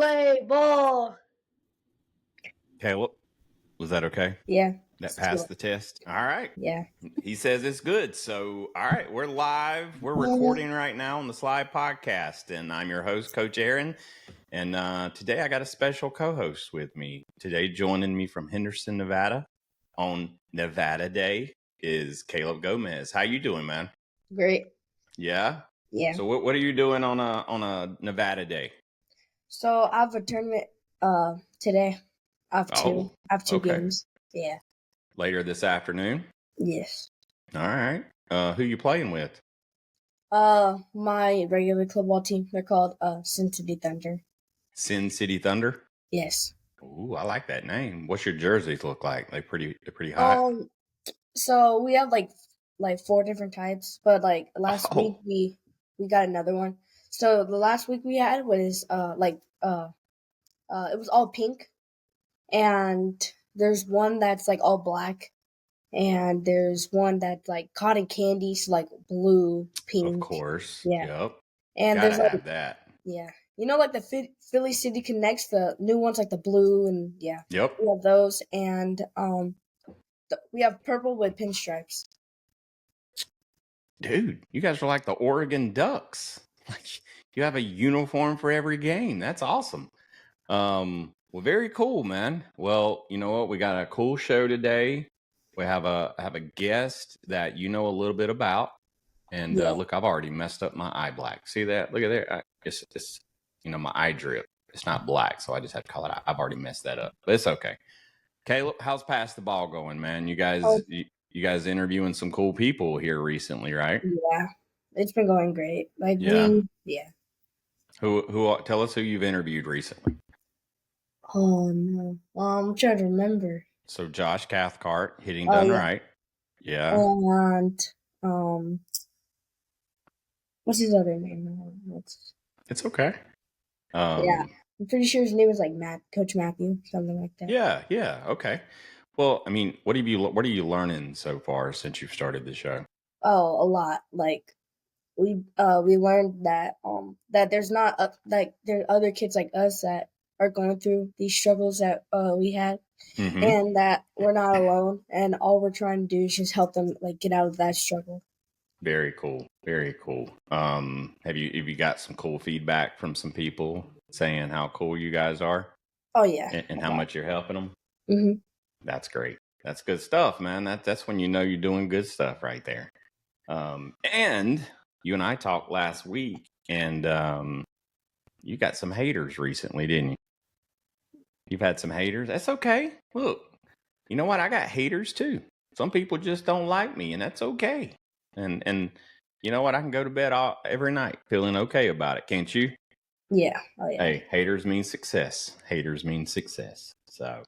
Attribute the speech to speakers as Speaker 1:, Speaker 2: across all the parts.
Speaker 1: Play ball.
Speaker 2: Caleb, was that okay?
Speaker 1: Yeah.
Speaker 2: That passed the test? All right.
Speaker 1: Yeah.
Speaker 2: He says it's good. So, all right, we're live. We're recording right now on the S.L.I.D.E podcast, and I'm your host, Coach Aaron. And today I got a special co-host with me. Today, joining me from Henderson, Nevada, on Nevada Day is Caleb Gomez. How you doing, man?
Speaker 1: Great.
Speaker 2: Yeah.
Speaker 1: Yeah.
Speaker 2: So, what are you doing on a Nevada Day?
Speaker 1: So I have a tournament today. I have two
Speaker 2: okay.
Speaker 1: games. Yeah.
Speaker 2: Later this afternoon.
Speaker 1: Yes.
Speaker 2: All right. Who you playing with?
Speaker 1: My regular club ball team. They're called Sin City Thunder.
Speaker 2: Sin City Thunder?
Speaker 1: Yes.
Speaker 2: Ooh, I like that name. What's your jerseys look like? They're pretty hot.
Speaker 1: So we have like 4 different types, but like last week we got another one. So the last week we had was it was all pink, and there's one that's like all black, and there's one that's like cotton candy, so like blue, pink.
Speaker 2: Of course.
Speaker 1: Yeah.
Speaker 2: Yep.
Speaker 1: And
Speaker 2: Gotta
Speaker 1: there's
Speaker 2: have that.
Speaker 1: Yeah. You know, like the Philly City Connects, the new ones, like the blue, and yeah.
Speaker 2: Yep.
Speaker 1: We have those, and we have purple with pinstripes.
Speaker 2: Dude, you guys are like the Oregon Ducks. Like, you have a uniform for every game. That's awesome. Well, very cool, man. Well, you know what? We got a cool show today. We have a guest that you know a little bit about. And look, I've already messed up my eye black. See that? Look at there. It's my eye drip. It's not black, so I just have to call it out. I've already messed that up, but it's okay. Caleb, how's Pass the Ball going, man? You guys, you guys interviewing some cool people here recently, right?
Speaker 1: Yeah, it's been going great.
Speaker 2: Who? Tell us who you've interviewed recently.
Speaker 1: Oh no, I'm trying to remember.
Speaker 2: So Josh Cathcart, Hitting Done Right. Yeah.
Speaker 1: And what's his other name?
Speaker 2: It's okay.
Speaker 1: Yeah, I'm pretty sure his name is like Coach Matthew, something like that.
Speaker 2: Yeah. Okay. Well, I mean, what are you learning so far since you've started the show?
Speaker 1: Oh, a lot. Like we learned that that there's not there are other kids like us that are going through these struggles that we had, and that we're not alone, and all we're trying to do is just help them like get out of that struggle.
Speaker 2: Very cool. Very cool. Have you got some cool feedback from some people saying how cool you guys are?
Speaker 1: Oh yeah.
Speaker 2: And how much you're helping them?
Speaker 1: Mm-hmm.
Speaker 2: That's great. That's good stuff, man. That's when you know you're doing good stuff right there. And you and I talked last week, and you got some haters recently, didn't you? You've had some haters. That's okay. Look, you know what? I got haters too. Some people just don't like me, and that's okay. And you know what? I can go to bed every night feeling okay about it. Can't you?
Speaker 1: Yeah. Oh yeah.
Speaker 2: Hey, haters mean success. Haters mean success. So,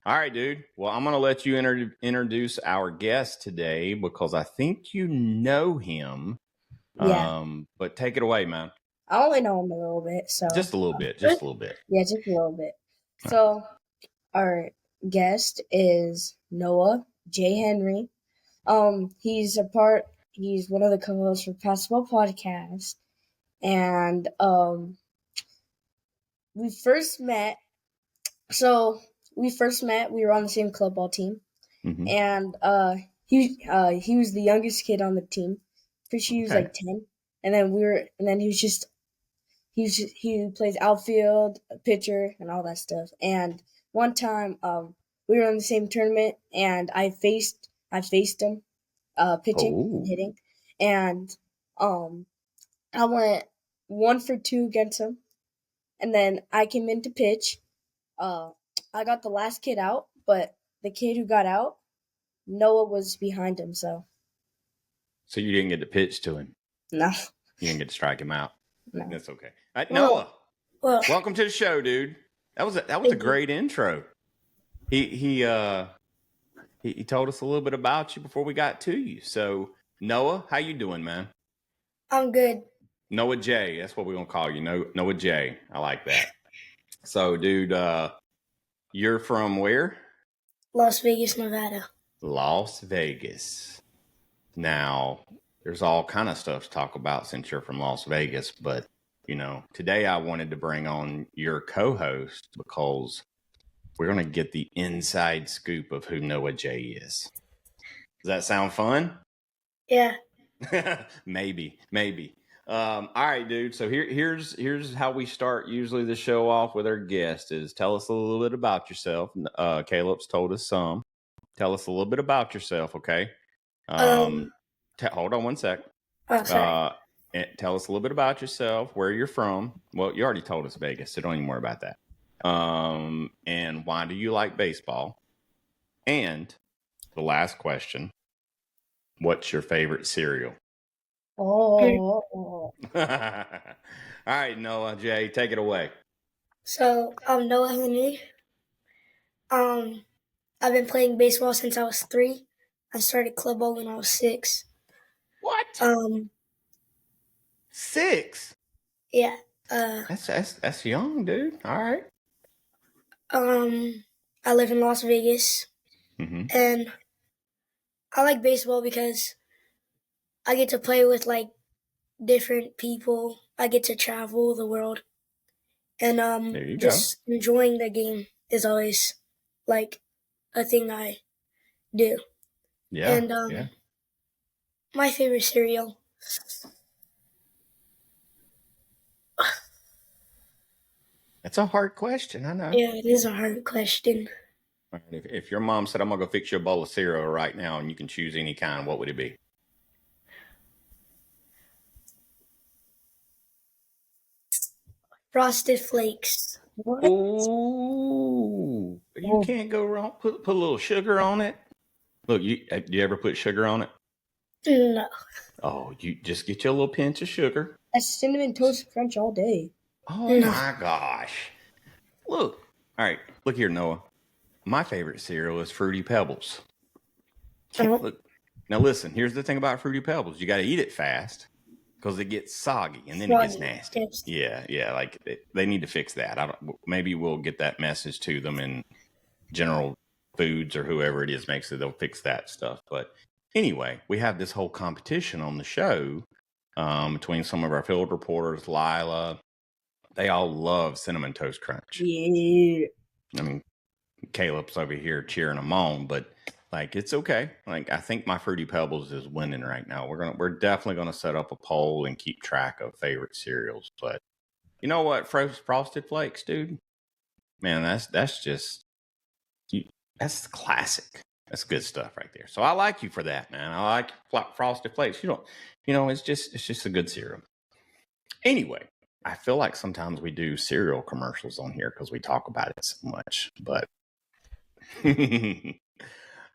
Speaker 2: all right, dude. Well, I'm going to let you introduce our guest today because I think you know him.
Speaker 1: Yeah.
Speaker 2: But take it away, man.
Speaker 1: I only know him a little bit, so
Speaker 2: just a little bit. Just a little bit.
Speaker 1: Yeah, just a little bit. So, our guest is Noah J. Henry. He's one of the co-hosts for Basketball Podcast, and we first met. We were on the same club ball team, and he was the youngest kid on the team. Pretty sure he was like 10, and then he plays outfield, pitcher, and all that stuff. And one time, we were in the same tournament, and I faced him, pitching and hitting, and I went 1 for 2 against him, and then I came in to pitch. I got the last kid out, but the kid who got out, Noah was behind him, so.
Speaker 2: So you didn't get to pitch to him?
Speaker 1: No.
Speaker 2: You didn't get to strike him out?
Speaker 1: No.
Speaker 2: That's okay. Noah, welcome to the show, dude. That was a great intro. He told us a little bit about you before we got to you. So, Noah, how you doing, man?
Speaker 3: I'm good.
Speaker 2: Noah J. That's what we're going to call you. Noah J. I like that. So, dude, you're from where?
Speaker 3: Las Vegas, Nevada.
Speaker 2: Las Vegas. Now, there's all kind of stuff to talk about since you're from Las Vegas, but today I wanted to bring on your co-host because we're going to get the inside scoop of who Noah J is. Does that sound fun?
Speaker 3: Yeah.
Speaker 2: Maybe. All right, dude. So here's how we start usually the show off with our guest is tell us a little bit about yourself. Caleb's told us some. Tell us a little bit about yourself, okay?
Speaker 3: Um.
Speaker 2: Hold on one sec.
Speaker 3: Oh, sorry.
Speaker 2: And tell us a little bit about yourself, where you're from. Well, you already told us Vegas, so don't even worry about that. And why do you like baseball? And the last question, what's your favorite cereal?
Speaker 1: Oh.
Speaker 2: All right, Noah J, take it away.
Speaker 3: So I'm Noah Henry. I've been playing baseball since I was 3. I started club ball when I was 6.
Speaker 2: What? 6?
Speaker 3: Yeah.
Speaker 2: That's young, dude. All right.
Speaker 3: I live in Las Vegas,
Speaker 2: Mm-hmm.
Speaker 3: and I like baseball because I get to play with like different people. I get to travel the world, and
Speaker 2: There you go.
Speaker 3: just enjoying the game is always like a thing I do.
Speaker 2: Yeah.
Speaker 3: And
Speaker 2: Yeah.
Speaker 3: my favorite cereal.
Speaker 2: That's a hard question. I know.
Speaker 3: Yeah, it is a hard question.
Speaker 2: All right, if your mom said, I'm going to go fix you a bowl of cereal right now and you can choose any kind, what would it be?
Speaker 3: Frosted Flakes.
Speaker 1: What?
Speaker 2: Ooh, you
Speaker 1: Oh,
Speaker 2: can't go wrong. Put a little sugar on it. Look, do you ever put sugar on it?
Speaker 3: No.
Speaker 2: Oh, you just get you a little pinch of sugar.
Speaker 1: that's cinnamon toast crunch all day.
Speaker 2: Oh
Speaker 3: No.
Speaker 2: my gosh. Look. All right, look here, Noah. My favorite cereal is Fruity Pebbles. Look. Now listen, here's the thing about Fruity Pebbles. You got to eat it fast because it gets soggy and then it gets nasty.
Speaker 3: Yes.
Speaker 2: Yeah, like they need to fix that. Maybe we'll get that message to them in General Foods or whoever it is makes it. They'll fix that stuff. But anyway, we have this whole competition on the show between some of our field reporters, Lila. They all love Cinnamon Toast Crunch.
Speaker 1: Yeah.
Speaker 2: I mean, Caleb's over here cheering them on, but like it's okay. Like I think my Fruity Pebbles is winning right now. We're definitely gonna set up a poll and keep track of favorite cereals. But you know what, Frosted Flakes, dude, man, that's just that's classic. That's good stuff right there. So I like you for that, man. I like Frosted Flakes. It's just a good cereal. Anyway, I feel like sometimes we do cereal commercials on here because we talk about it so much. But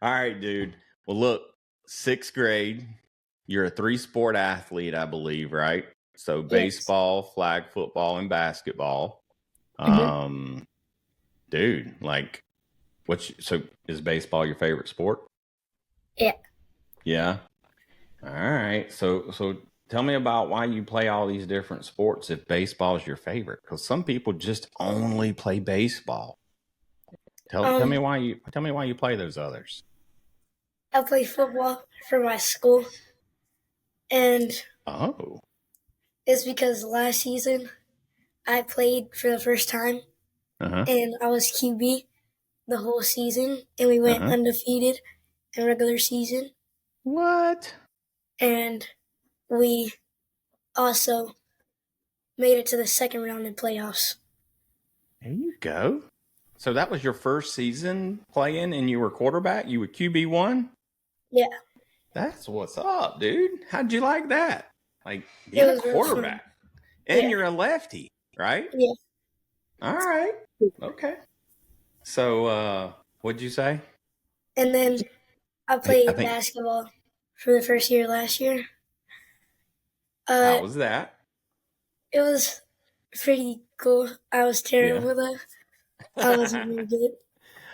Speaker 2: all right, dude. Well, look, 6th grade. You're a 3-sport athlete, I believe, right? So baseball, flag football, and basketball.
Speaker 3: Mm-hmm.
Speaker 2: Dude, like, so is baseball your favorite sport?
Speaker 3: Yeah.
Speaker 2: Yeah. All right. So tell me about why you play all these different sports if baseball is your favorite. Because some people just only play baseball. Tell me why you play those others.
Speaker 3: I play football for my school, and it's because last season I played for the first time, and I was QB the whole season, and we went undefeated in regular season.
Speaker 2: What?
Speaker 3: And we also made it to the second round in playoffs.
Speaker 2: There you go. So that was your first season playing and you were quarterback? You were QB1?
Speaker 3: Yeah.
Speaker 2: That's what's up, dude. How'd you like that? Like being a quarterback. And you're a lefty, right?
Speaker 3: Yeah.
Speaker 2: All right. Okay. So what'd you say?
Speaker 3: And then I played basketball for the first year last year.
Speaker 2: How was that?
Speaker 3: It was pretty cool. I was terrible though. I wasn't very good.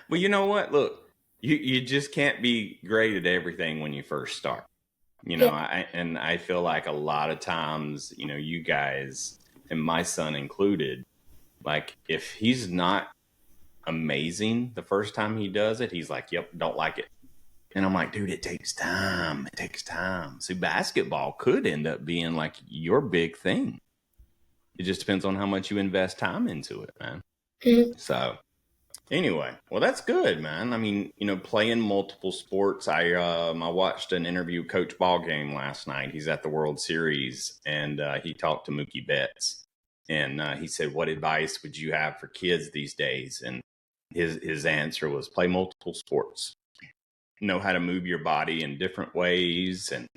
Speaker 2: Well, you know what? Look, you just can't be great at everything when you first start. I feel like a lot of times, you guys and my son included, like if he's not amazing the first time he does it, he's like, yep, don't like it. And I'm like, dude, it takes time. It takes time. So basketball could end up being like your big thing. It just depends on how much you invest time into it, man. So anyway, well, that's good, man. I mean, playing multiple sports. I watched an interview with Coach Ballgame last night. He's at the World Series, and he talked to Mookie Betts, and he said, "What advice would you have for kids these days?" And his answer was, "Play multiple sports. Know how to move your body in different ways, and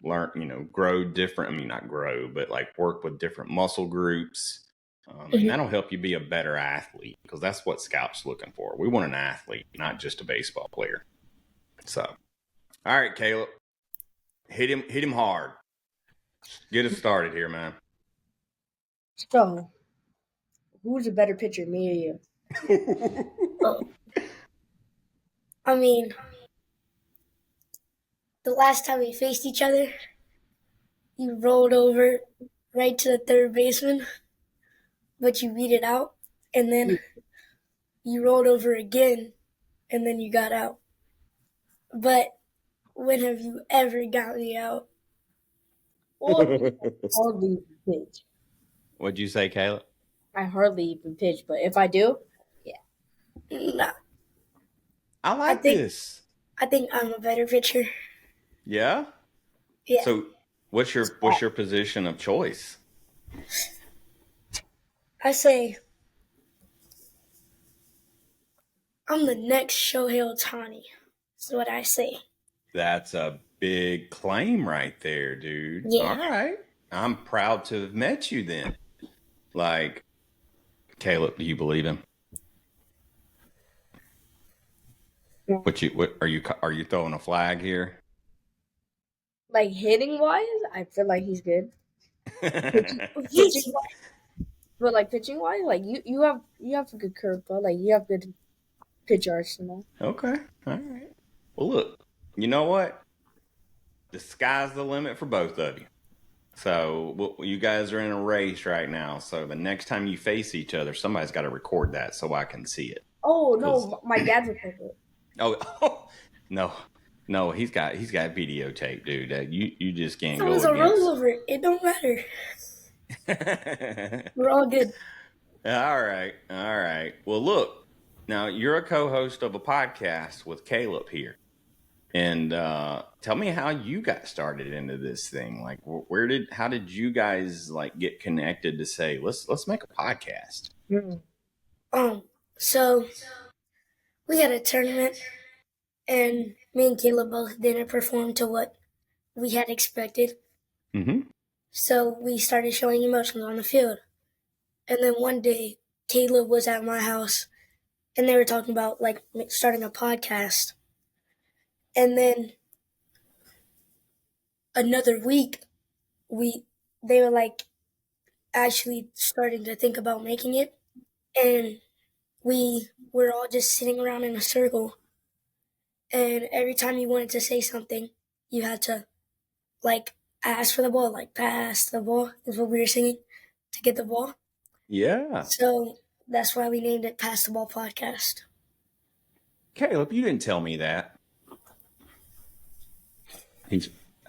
Speaker 2: learn, grow different. I mean, not grow, but like work with different muscle groups." And that'll help you be a better athlete, because that's what Scout's looking for. We want an athlete, not just a baseball player. So, all right, Caleb, hit him hard. Get us started here, man.
Speaker 1: So, who's a better pitcher, me or you?
Speaker 3: I mean, the last time we faced each other, you rolled over right to the third baseman, but you beat it out, and then you rolled over again, and then you got out. But when have you ever got me out?
Speaker 1: Hardly even pitch.
Speaker 2: What'd you say, Caleb?
Speaker 1: I hardly even pitch, but if I do, yeah.
Speaker 3: Nah.
Speaker 2: I this.
Speaker 3: I think I'm a better pitcher.
Speaker 2: Yeah?
Speaker 3: Yeah.
Speaker 2: So what's your position of choice?
Speaker 3: I say I'm the next Shohei Ohtani. That's what I say.
Speaker 2: That's a big claim right there, dude.
Speaker 3: Yeah.
Speaker 2: All right. I'm proud to have met you then. Like, Caleb, do you believe him? What are you throwing a flag here?
Speaker 1: Like hitting wise, I feel like he's good. pitching wise, like you have a good curveball, like you have good pitch arsenal.
Speaker 2: Okay. All right. Well, look, you know what? The sky's the limit for both of you. So you guys are in a race right now. So the next time you face each other, somebody's got to record that so I can see it.
Speaker 1: Oh no, my dad recorded it.
Speaker 2: Oh no, he's got videotape, dude. You just can't go.
Speaker 3: It was a rollover. It don't matter. We're all good.
Speaker 2: All right. Well, look, now you're a co-host of a podcast with Caleb here, and tell me how you got started into this thing. Like, how did you guys like get connected to say let's make a podcast?
Speaker 3: So we had a tournament, and me and Caleb both didn't perform to what we had expected. So we started showing emotions on the field. And then one day, Caleb was at my house, and they were talking about like starting a podcast. And then another week, they were like actually starting to think about making it, and we were all just sitting around in a circle. And every time you wanted to say something, you had to like ask for the ball, like pass the ball is what we were singing to get the ball.
Speaker 2: Yeah.
Speaker 3: So that's why we named it Pass the Ball Podcast.
Speaker 2: Caleb, you didn't tell me that. I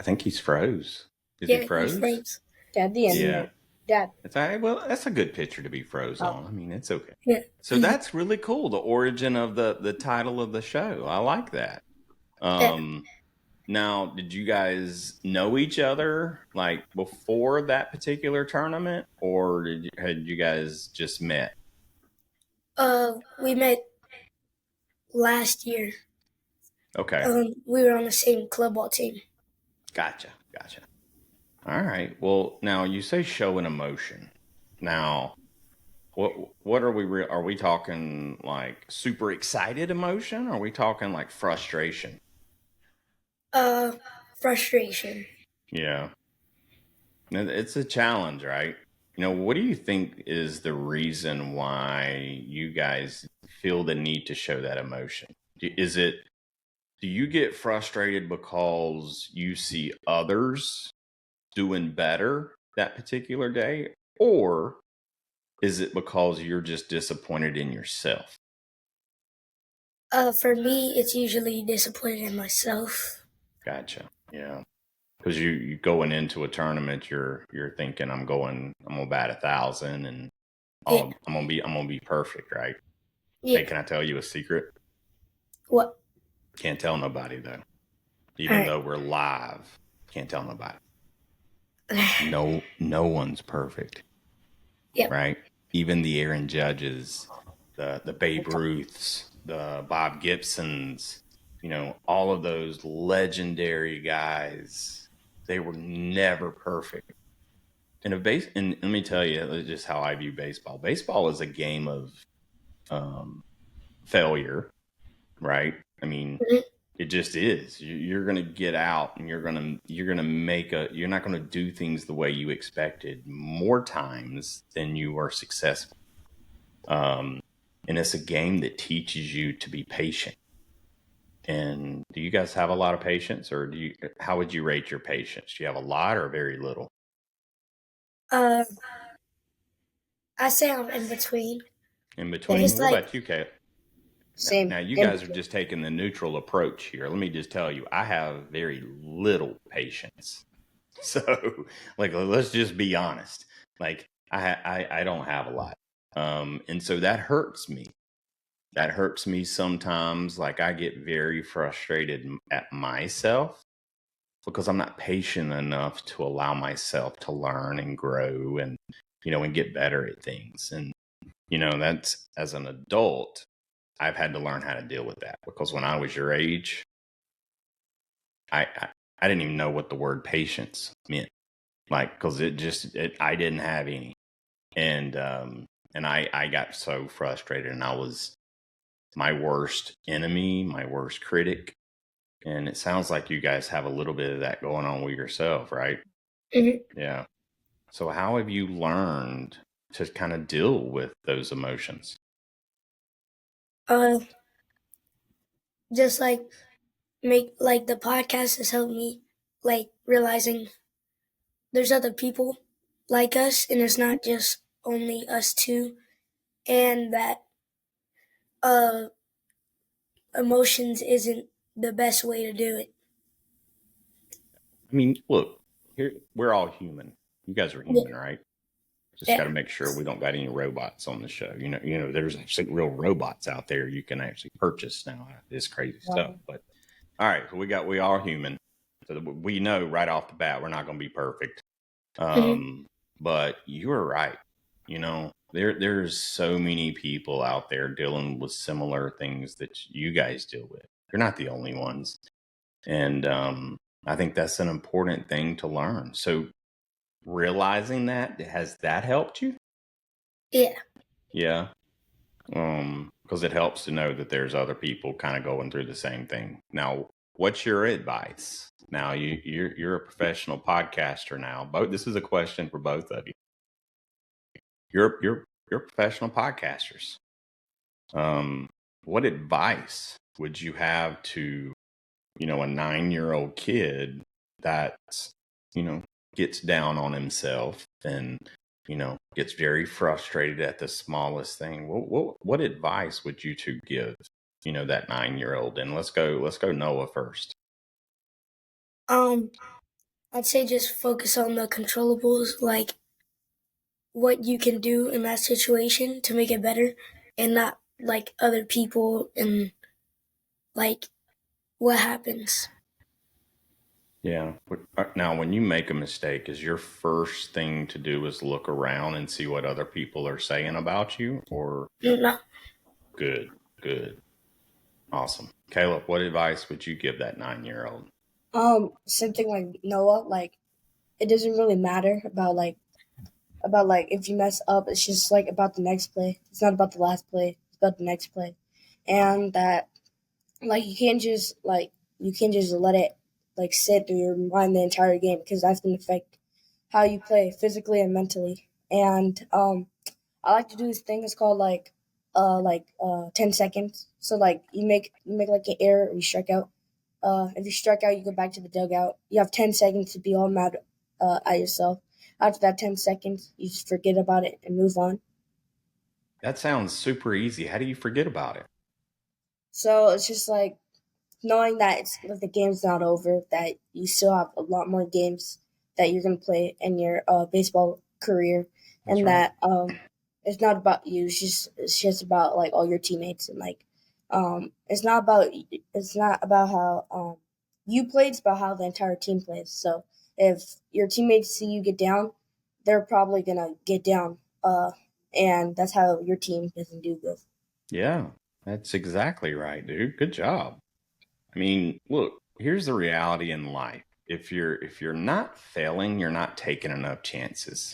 Speaker 2: think he's froze. Is he froze?
Speaker 3: He froze.
Speaker 1: Dad, the end.
Speaker 2: Yeah.
Speaker 1: Dad.
Speaker 2: That's all right. Well, that's a good picture to be froze on. I mean, it's okay.
Speaker 3: Yeah.
Speaker 2: So that's really cool. The origin of the title of the show. I like that. Now, did you guys know each other like before that particular tournament, or had you guys just met?
Speaker 3: We met last year.
Speaker 2: Okay.
Speaker 3: We were on the same club ball team.
Speaker 2: Gotcha. All right. Well, now you say show an emotion. Now, what are we? Are we talking like super excited emotion? Or are we talking like frustration?
Speaker 3: Frustration.
Speaker 2: Yeah. It's a challenge, right? What do you think is the reason why you guys feel the need to show that emotion? Do you get frustrated because you see others doing better that particular day? Or is it because you're just disappointed in yourself?
Speaker 3: For me, it's usually disappointed in myself.
Speaker 2: Gotcha. Yeah. Because you going into a tournament, you're thinking I'm gonna bat 1,000 and I'm gonna be perfect, right?
Speaker 3: Yeah.
Speaker 2: Hey, can I tell you a secret?
Speaker 3: What?
Speaker 2: Can't tell nobody though. Even though we're live, can't tell nobody. No one's perfect.
Speaker 3: Yep.
Speaker 2: Right? Even the Aaron Judges, the Babe Ruths, the Bob Gibsons, all of those legendary guys, they were never perfect. And let me tell you just how I view baseball. Baseball is a game of failure, right? I mean, it just is. You're going to get out and you're going to you're not going to do things the way you expected more times than you are successful. And it's a game that teaches you to be patient. And do you guys have a lot of patience, or how would you rate your patience? Do you have a lot or very little?
Speaker 3: I say I'm in between.
Speaker 2: In between. What about you, Kate?
Speaker 1: Same.
Speaker 2: Now you guys are just taking the neutral approach here. Let me just tell you, I have very little patience. So, let's just be honest. I don't have a lot. And so that hurts me. That hurts me sometimes. I get very frustrated at myself because I'm not patient enough to allow myself to learn and grow and get better at things. And that's, as an adult, I've had to learn how to deal with that, because when I was your age, I didn't even know what the word patience meant, because I didn't have any, and I got so frustrated, and I was my worst enemy, my worst critic. And it sounds like you guys have a little bit of that going on with yourself, right?
Speaker 3: Mm-hmm.
Speaker 2: Yeah. So how have you learned to kind of deal with those emotions?
Speaker 3: Just the podcast has helped me realizing there's other people like us, and it's not just only us two, and that emotions isn't the best way to do it.
Speaker 2: I mean, look, here we're all human. You guys are human, right? Just got to make sure we don't got any robots on the show. There's actually real robots out there you can actually purchase now. This crazy stuff. But all right, so we are human, so we know right off the bat we're not going to be perfect. But you're right. There's so many people out there dealing with similar things that you guys deal with. You're not the only ones, and I think that's an important thing to learn. So, realizing that, has that helped you? Yeah. Because it helps to know that there's other people kind of going through the same thing. Now, what's your advice? Now, you're a professional podcaster now. This is a question for both of you. You're professional podcasters. What advice would you have to, a 9-year-old kid that, gets down on himself and, gets very frustrated at the smallest thing? What advice would you two give, that 9-year-old? And let's go Noah first.
Speaker 3: I'd say just focus on the controllables, like what you can do in that situation to make it better, and not other people and what happens.
Speaker 2: Yeah. Now, when you make a mistake, is your first thing to do is look around and see what other people are saying about you, or?
Speaker 3: No.
Speaker 2: Good. Awesome. Caleb, what advice would you give that 9-year-old?
Speaker 1: Same thing like Noah. It doesn't really matter about if you mess up. It's just about the next play. It's not about the last play. It's about the next play, and that you can't just let it sit through your mind the entire game, because that's gonna affect how you play physically and mentally. And I like to do this thing. It's called 10 seconds. So you make an error, or you strike out. If you strike out, you go back to the dugout. You have 10 seconds to be all mad at yourself. After that 10 seconds, you just forget about it and move on.
Speaker 2: That sounds super easy. How do you forget about it?
Speaker 1: So it's just knowing that the game's not over, that you still have a lot more games that you're gonna play in your baseball career,
Speaker 2: That's
Speaker 1: and
Speaker 2: right.
Speaker 1: that it's not about you. It's just about like all your teammates, and like it's not about how you played. It's about how the entire team plays. So if your teammates see you get down, they're probably gonna get down. And that's how your team doesn't do good.
Speaker 2: Yeah, that's exactly right, dude. Good job. I mean, look, here's the reality in life. If you're not failing, you're not taking enough chances.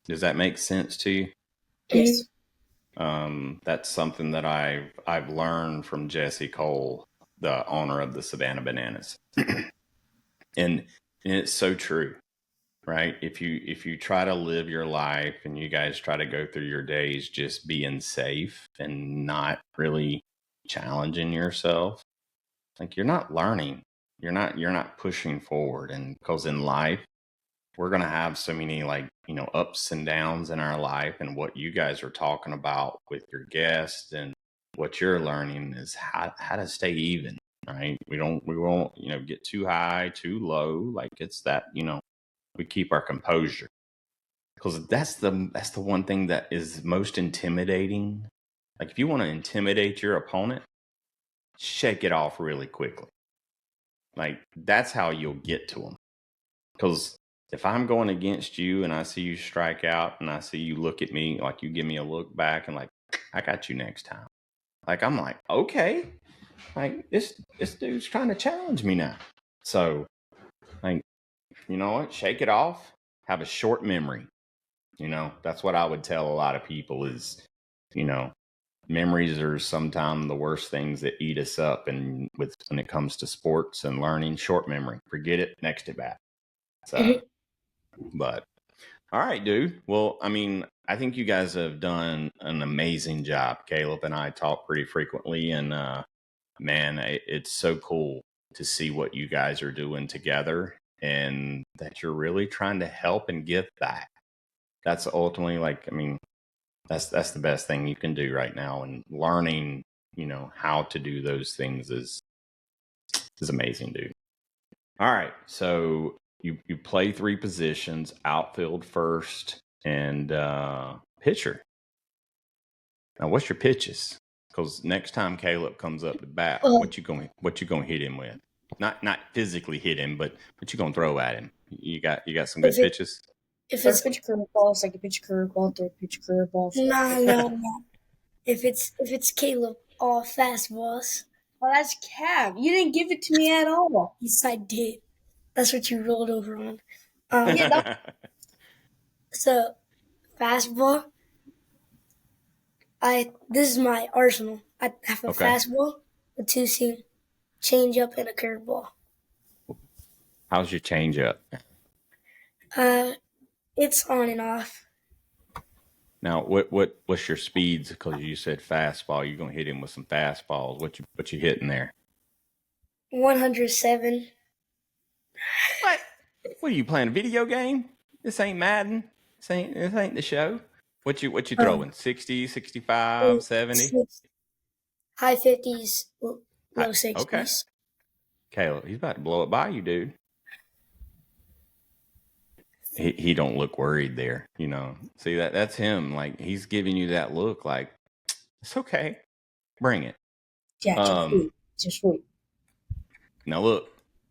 Speaker 2: Does that make sense to you?
Speaker 1: Yes.
Speaker 2: That's something that I've learned from Jesse Cole, the owner of the Savannah Bananas. and it's so true, right? If you try to live your life and you guys try to go through your days just being safe and not really challenging yourself, like you're not learning, you're not pushing forward. And because in life we're going to have so many, like, ups and downs in our life, and what you guys are talking about with your guests and what you're learning is how to stay even, right? We won't get too high, too low. Like, it's that, we keep our composure, because that's the one thing that is most intimidating. Like, if you want to intimidate your opponent, shake it off really quickly. Like, that's how you'll get to them. Because if I'm going against you and I see you strike out and I see you look at me, like you give me a look back and like, I got you next time. Like, I'm like, okay, like this dude's trying to challenge me now. So, like, you know what? Shake it off. Have a short memory. That's what I would tell a lot of people is, memories are sometimes the worst things that eat us up. And when it comes to sports and learning, short memory, forget it, next at bat. So, but all right, dude. Well, I mean, I think you guys have done an amazing job. Caleb and I talk pretty frequently, and man, it's so cool to see what you guys are doing together, and that you're really trying to help and give back. That's ultimately, like, I mean, that's the best thing you can do right now, and learning, how to do those things is amazing, dude. All right, so you play three positions: outfield, first, and pitcher. Now, what's your pitches? Because next time Caleb comes up to bat, what you gonna hit him with? Not physically hit him, but what you gonna throw at him? You got some good pitches.
Speaker 1: If it's pitch curveball, it's like a pitch curveball, third pitch curveball.
Speaker 3: No. If it's Caleb, all fastballs.
Speaker 1: Oh, that's Cam. You didn't give it to me at all.
Speaker 3: Yes, I did. That's what you rolled over on. So, fastball. This is my arsenal. I have a fastball, a two-seam, change-up, and a curveball.
Speaker 2: How's your change-up?
Speaker 3: It's on and off.
Speaker 2: Now, what's your speeds? Because you said fastball, you're gonna hit him with some fastballs. What you hitting there?
Speaker 3: 107.
Speaker 2: What? What are you playing? A video game? This ain't Madden. This ain't the show. What you throwing? 60, 65, 70?
Speaker 3: High 50s, low 60s.
Speaker 2: Okay. Caleb, he's about to blow it by you, dude. He don't look worried there, See, that's him. Like, he's giving you that look like, it's okay. Bring it.
Speaker 1: Yeah, just wait.
Speaker 2: Now look,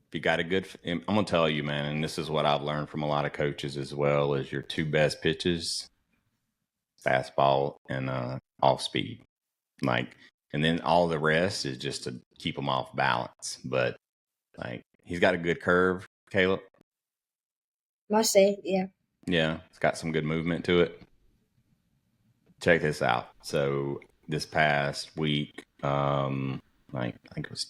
Speaker 2: if you got a good, I'm going to tell you, man, and this is what I've learned from a lot of coaches as well, is your two best pitches, fastball and off speed. Like, and then all the rest is just to keep them off balance. But, like, he's got a good curve, Caleb.
Speaker 1: Must say, yeah.
Speaker 2: Yeah, it's got some good movement to it. Check this out. So this past week, I think it was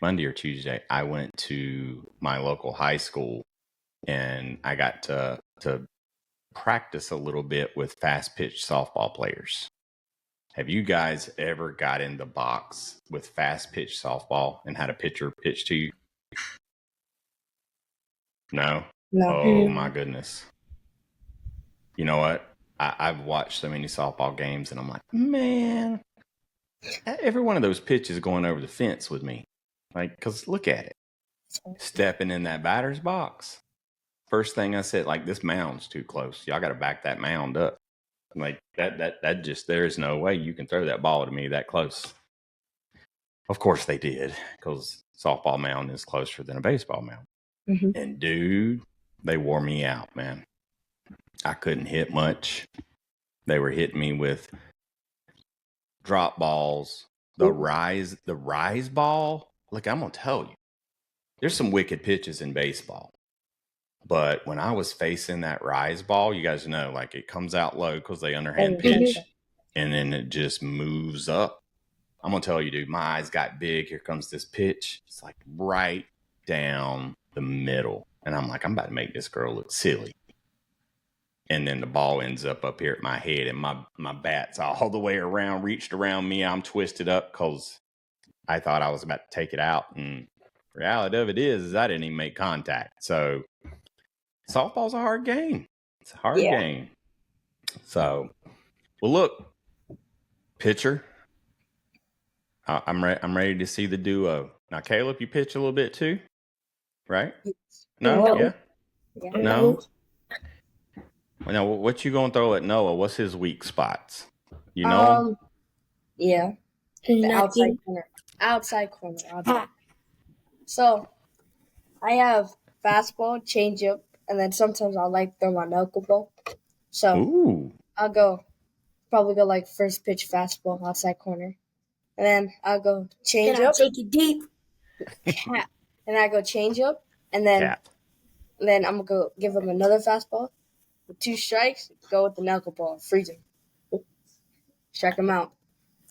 Speaker 2: Monday or Tuesday, I went to my local high school, and I got to practice a little bit with fast pitch softball players. Have you guys ever got in the box with fast pitch softball and had a pitcher pitch to you? No? Oh, my goodness. You know what? I've watched so many softball games, and I'm like, man, Every one of those pitches going over the fence with me. Like, because look at it. Stepping in that batter's box. First thing I said, like, this mound's too close. Y'all got to back that mound up. Like, that just, there's no way you can throw that ball to me that close. Of course they did, because softball mound is closer than a baseball mound. Mm-hmm. And dude, they wore me out, man. I couldn't hit much. They were hitting me with drop balls. The rise ball. Look, I'm gonna tell you, there's some wicked pitches in baseball. But when I was facing that rise ball, you guys know, like, it comes out low because they underhand pitch, and then it just moves up. I'm going to tell you, dude, my eyes got big. Here comes this pitch. It's like right down the middle. And I'm like, I'm about to make this girl look silly. And then the ball ends up here at my head, and my bat's all the way around, reached around me. I'm twisted up because I thought I was about to take it out. And the reality of it is I didn't even make contact. So softball's a hard game. It's a hard game. So, well, look, pitcher, I'm ready to see the duo. Now, Caleb, you pitch a little bit too, right? No? Yeah? No? Now, what you going to throw at Noah? What's his weak spots? You know him?
Speaker 1: Yeah. The outside corner. Outside corner. So, I have fastball, changeup, and then sometimes I'll throw my knuckleball. So, I'll probably go first pitch fastball, outside corner. And then I'll go change up.
Speaker 3: Take it deep.
Speaker 1: Cap. And I go change up. And then I'm going to go give him another fastball. With 2 strikes, go with the knuckleball. Freeze him. Strike him out.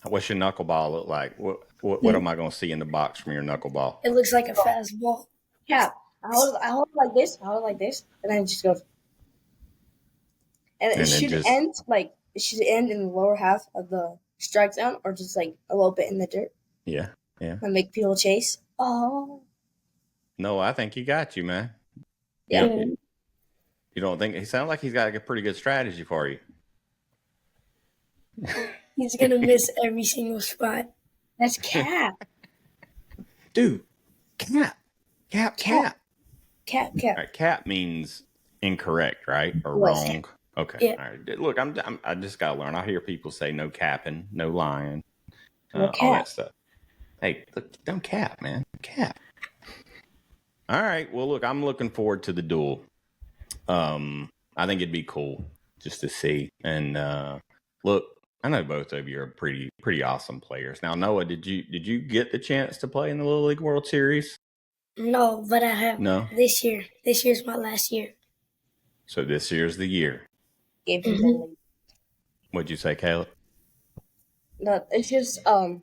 Speaker 2: What's your knuckleball look like? What am I going to see in the box from your knuckleball?
Speaker 3: It looks like a fastball.
Speaker 1: Cap. I hold it like this. And then it just goes. And it should end in the lower half of the strike zone, or just a little bit in the dirt.
Speaker 2: Yeah. And
Speaker 1: make people chase. Oh.
Speaker 2: No, I think he got you, man.
Speaker 1: Yeah.
Speaker 2: You don't think? He sounds like he's got a pretty good strategy for you.
Speaker 3: He's going to miss every single spot.
Speaker 1: That's Cap.
Speaker 2: Dude, Cap.
Speaker 1: Cap.
Speaker 2: All right, Cap means incorrect, right? Or wrong. Okay.
Speaker 3: Yeah.
Speaker 2: All right. Look, I just got to learn. I hear people say no capping, no lying,
Speaker 1: no
Speaker 2: all that stuff. Hey, look, don't cap, man. Cap. All right. Well, look, I'm looking forward to the duel. I think it'd be cool just to see. And look, I know both of you are pretty awesome players. Now, Noah, did you get the chance to play in the Little League World Series?
Speaker 3: No, but I have.
Speaker 2: No.
Speaker 3: This year. This year's my last year.
Speaker 2: So this year's the year.
Speaker 1: Mm-hmm.
Speaker 2: What'd you say, Caleb?
Speaker 1: No, it's just so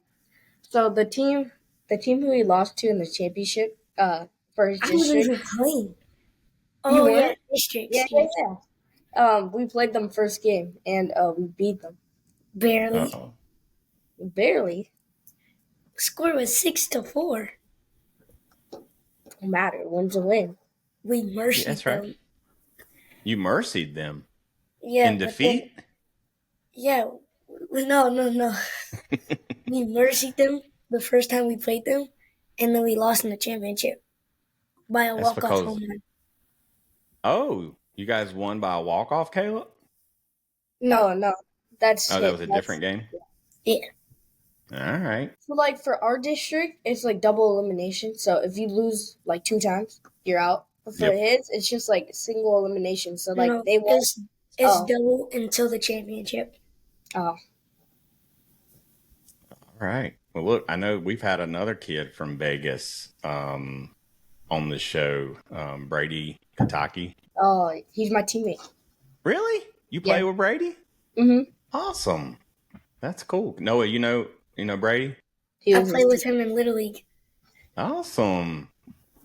Speaker 1: the team who we lost to in the championship, for his district.
Speaker 3: I wasn't playing. Oh yeah, district.
Speaker 1: Yeah. We played them first game and we beat them.
Speaker 3: Barely.
Speaker 2: Uh-oh.
Speaker 1: Barely.
Speaker 3: The score was 6-4.
Speaker 1: No matter, win's a win.
Speaker 3: We mercied
Speaker 2: that's
Speaker 3: them.
Speaker 2: Right. You mercied them.
Speaker 3: Yeah.
Speaker 2: In defeat?
Speaker 3: No. We mercied them the first time we played them, and then we lost in the championship by a walk-off home run.
Speaker 2: Oh, you guys won by a walk-off, Caleb?
Speaker 1: No.
Speaker 2: That was a different game?
Speaker 3: Yeah.
Speaker 2: All right.
Speaker 1: So, for our district, it's double elimination. So, if you lose 2 times, you're out. But for his, it's just single elimination. So, they won.
Speaker 3: It's double until the championship.
Speaker 1: Oh.
Speaker 2: All right. Well, look, I know we've had another kid from Vegas on the show, Brady Kataki.
Speaker 1: Oh, he's my teammate.
Speaker 2: Really? You play with Brady?
Speaker 1: Mm-hmm.
Speaker 2: Awesome. That's cool. Noah, you know Brady?
Speaker 3: I play with him in Little League.
Speaker 2: Awesome.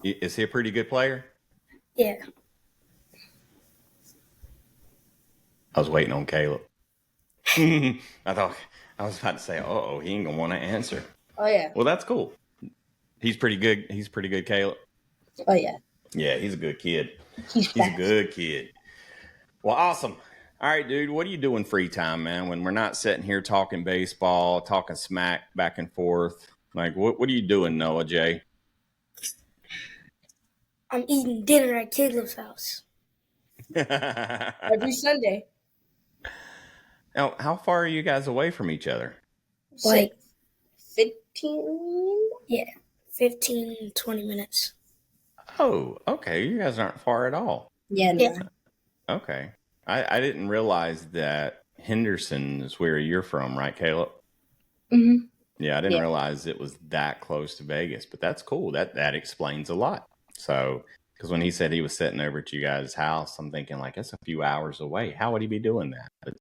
Speaker 2: Is he a pretty good player?
Speaker 3: Yeah.
Speaker 2: I was waiting on Caleb. I thought I was about to say, he ain't gonna want to answer.
Speaker 1: Oh yeah.
Speaker 2: Well, that's cool. He's pretty good. He's pretty good, Caleb.
Speaker 1: Oh yeah.
Speaker 2: Yeah, he's a good kid.
Speaker 1: He's
Speaker 2: a good kid. Well, awesome. All right, dude, what do you do in free time, man? When we're not sitting here talking baseball, talking smack back and forth, like what are you doing, Noah J?
Speaker 3: I'm eating dinner at Caleb's house.
Speaker 1: Every Sunday.
Speaker 2: Now, how far are you guys away from each other?
Speaker 3: Like
Speaker 1: 15?
Speaker 3: Yeah, 15, 20 minutes.
Speaker 2: Oh, okay. You guys aren't far at all.
Speaker 1: Yeah, no.
Speaker 3: Yeah.
Speaker 2: Okay. I didn't realize that Henderson is where you're from, right, Caleb?
Speaker 1: Mm-hmm.
Speaker 2: Yeah, I didn't realize it was that close to Vegas, but that's cool. That explains a lot. So, because when he said he was sitting over at you guys' house, I'm thinking like that's a few hours away. How would he be doing that? But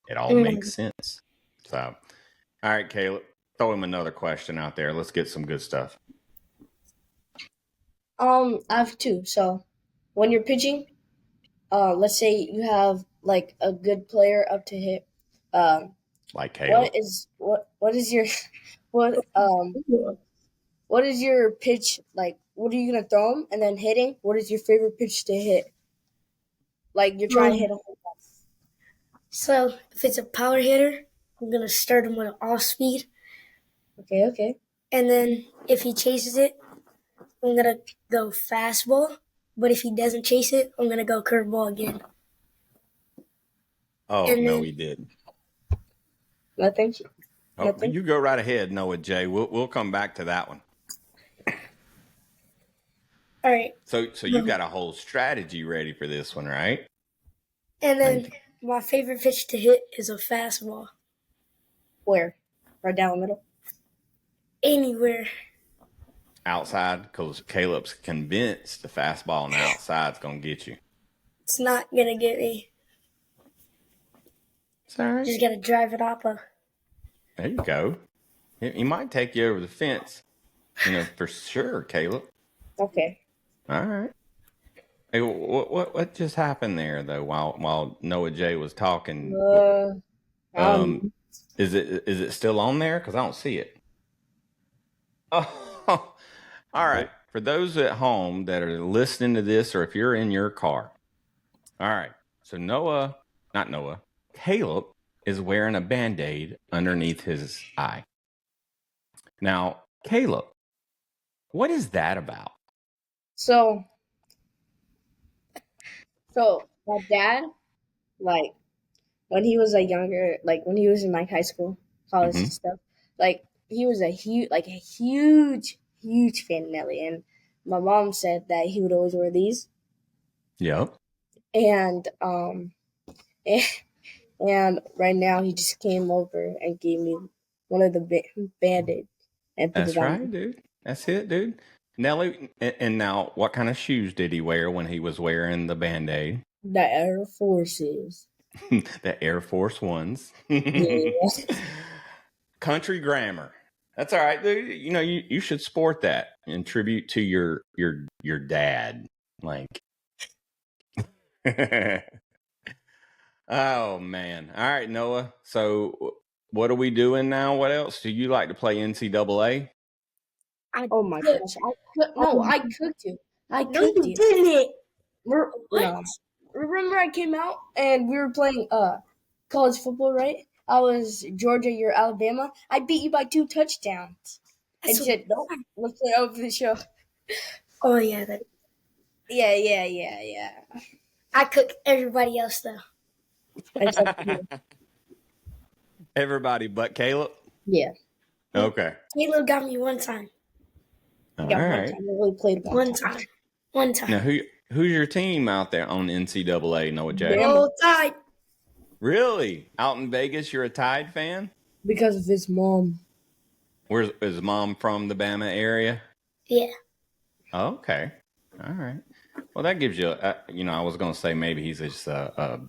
Speaker 2: it all makes sense. So, all right, Caleb, throw him another question out there. Let's get some good stuff.
Speaker 1: I have two. So, when you're pitching, let's say you have like a good player up to hit.
Speaker 2: Like Caleb.
Speaker 1: What is your what is your pitch like? What are you gonna throw him and then hitting? What is your favorite pitch to hit? Like you're trying to hit a home run.
Speaker 3: So if it's a power hitter, I'm gonna start him with an off speed.
Speaker 1: Okay.
Speaker 3: And then if he chases it, I'm gonna go fastball. But if he doesn't chase it, I'm gonna go curveball again.
Speaker 2: Oh, and no, he didn't.
Speaker 1: Nothing.
Speaker 2: Oh, nothing. You go right ahead, Noah J. We'll come back to that one.
Speaker 3: All right.
Speaker 2: So you got a whole strategy ready for this one, right?
Speaker 3: And then my favorite pitch to hit is a fastball.
Speaker 1: Where? Right down the middle?
Speaker 3: Anywhere.
Speaker 2: Outside, because Caleb's convinced the fastball on the outside's going to get you.
Speaker 3: It's not going to get me.
Speaker 2: It's all right.
Speaker 3: Just got to drive it off of.
Speaker 2: There you go. He might take you over the fence, for sure, Caleb.
Speaker 1: Okay.
Speaker 2: All right. Hey, what just happened there though? While Noah J was talking, is it still on there? Because I don't see it. Oh, all right. For those at home that are listening to this, or if you're in your car, all right. So Caleb is wearing a Band-Aid underneath his eye. Now, Caleb, what is that about?
Speaker 1: So my dad, like when he was younger, like when he was in high school, college and stuff, like he was a huge fan of Nelly, and my mom said that he would always wear these.
Speaker 2: Yep.
Speaker 1: And and right now he just came over and gave me one of the Band-Aid and put it on. That's
Speaker 2: right, dude. That's it, dude. Nelly, and now what kind of shoes did he wear when he was wearing the Band-Aid?
Speaker 1: The Air Forces.
Speaker 2: The Air Force Ones. Yeah. Country grammar. That's all right, dude. You should sport that in tribute to your dad. Like, oh man. All right, Noah. So what are we doing now? What else? Do you like to play NCAA?
Speaker 1: Oh my gosh! I cooked you. I cooked you.
Speaker 3: No, you didn't.
Speaker 1: What? No. Remember, I came out and we were playing college football, right? I was Georgia, you're Alabama. I beat you by 2 touchdowns. And you said, "No, let's play over the show."
Speaker 3: Oh yeah,
Speaker 1: Yeah.
Speaker 3: I cook everybody else though.
Speaker 1: Except you.
Speaker 2: Everybody but Caleb?
Speaker 1: Yeah.
Speaker 2: Okay.
Speaker 3: Caleb got me one time.
Speaker 2: All right.
Speaker 1: I really played
Speaker 3: one time.
Speaker 2: Now, who's your team out there on NCAA, Noah J?
Speaker 3: Roll Tide.
Speaker 2: Really? Out in Vegas, you're a Tide fan?
Speaker 1: Because of his mom.
Speaker 2: Is mom from the Bama area?
Speaker 3: Yeah.
Speaker 2: Okay. All right. Well, that gives you, I was going to say maybe he's just a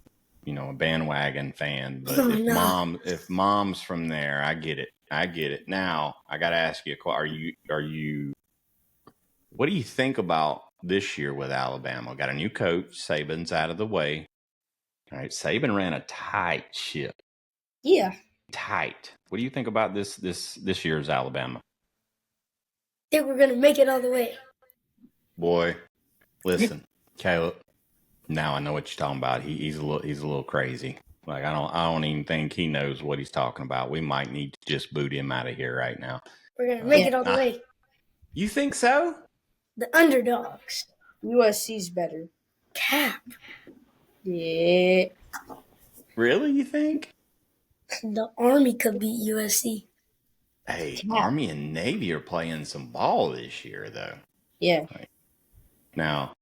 Speaker 2: bandwagon fan, but if mom's from there, I get it. Now I got to ask you, what do you think about this year with Alabama? Got a new coach. Saban's out of the way. All right. Saban ran a tight ship.
Speaker 1: Yeah.
Speaker 2: Tight. What do you think about this year's Alabama?
Speaker 3: I think we're going to make it all the way.
Speaker 2: Boy, listen, Caleb, Now I know what you're talking about. He's a little crazy. Like I don't even think he knows what he's talking about. We might need to just boot him out of here right now.
Speaker 3: We're gonna make it all the way.
Speaker 2: You think so?
Speaker 3: The underdogs.
Speaker 1: USC's better.
Speaker 3: Cap.
Speaker 1: Yeah.
Speaker 2: Really? You think?
Speaker 3: The Army could beat USC.
Speaker 2: Hey, Army and Navy are playing some ball this year, though.
Speaker 1: Yeah.
Speaker 2: Now,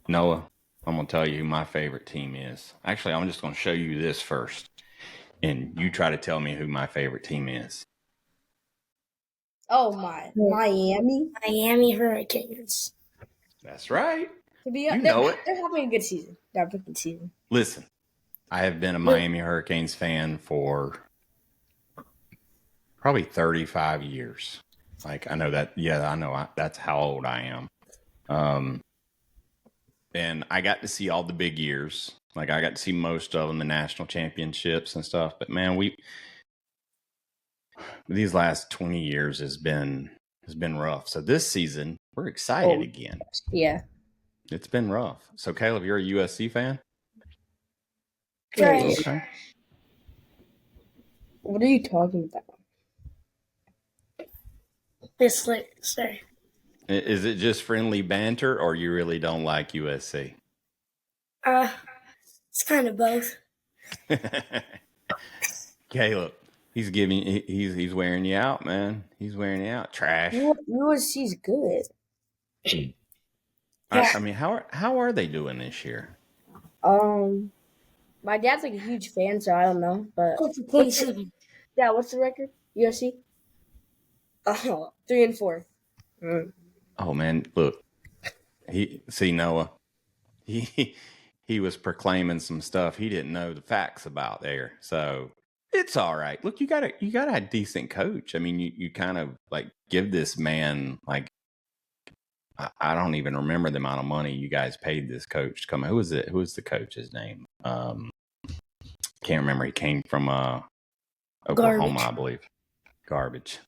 Speaker 2: Noah, I'm going to tell you who my favorite team is. Actually, I'm just going to show you this first, and you try to tell me who my favorite team is.
Speaker 1: Oh, Miami?
Speaker 3: Miami Hurricanes.
Speaker 2: That's right.
Speaker 1: They're having a good season. They're having a good season.
Speaker 2: Listen, I have been a Miami Hurricanes fan for probably 35 years. Like, I know that. Yeah, I know. That's how old I am. And I got to see all the big years. Like, I got to see most of them, the national championships and stuff. But man, these last 20 years has been rough. So this season, we're excited again.
Speaker 1: Yeah.
Speaker 2: It's been rough. So Caleb, you're a USC fan?
Speaker 3: Trash.
Speaker 2: Okay.
Speaker 1: What are you talking about?
Speaker 3: Sorry.
Speaker 2: Is it just friendly banter, or you really don't like USC?
Speaker 3: It's kind of both.
Speaker 2: Caleb, he's wearing you out, man. He's wearing you out. Trash.
Speaker 1: USC's good.
Speaker 2: I mean, how are they doing this year?
Speaker 1: My dad's like a huge fan, so I don't know. But
Speaker 3: what's
Speaker 1: the record? USC? 3-4.
Speaker 2: Oh man, look. Noah. He was proclaiming some stuff he didn't know the facts about there. So it's all right. Look, you got a decent coach. I mean, you kind of like give this man like I don't even remember the amount of money you guys paid this coach to come. Who was it? Who was the coach's name? Can't remember. He came from Oklahoma, I believe. Garbage.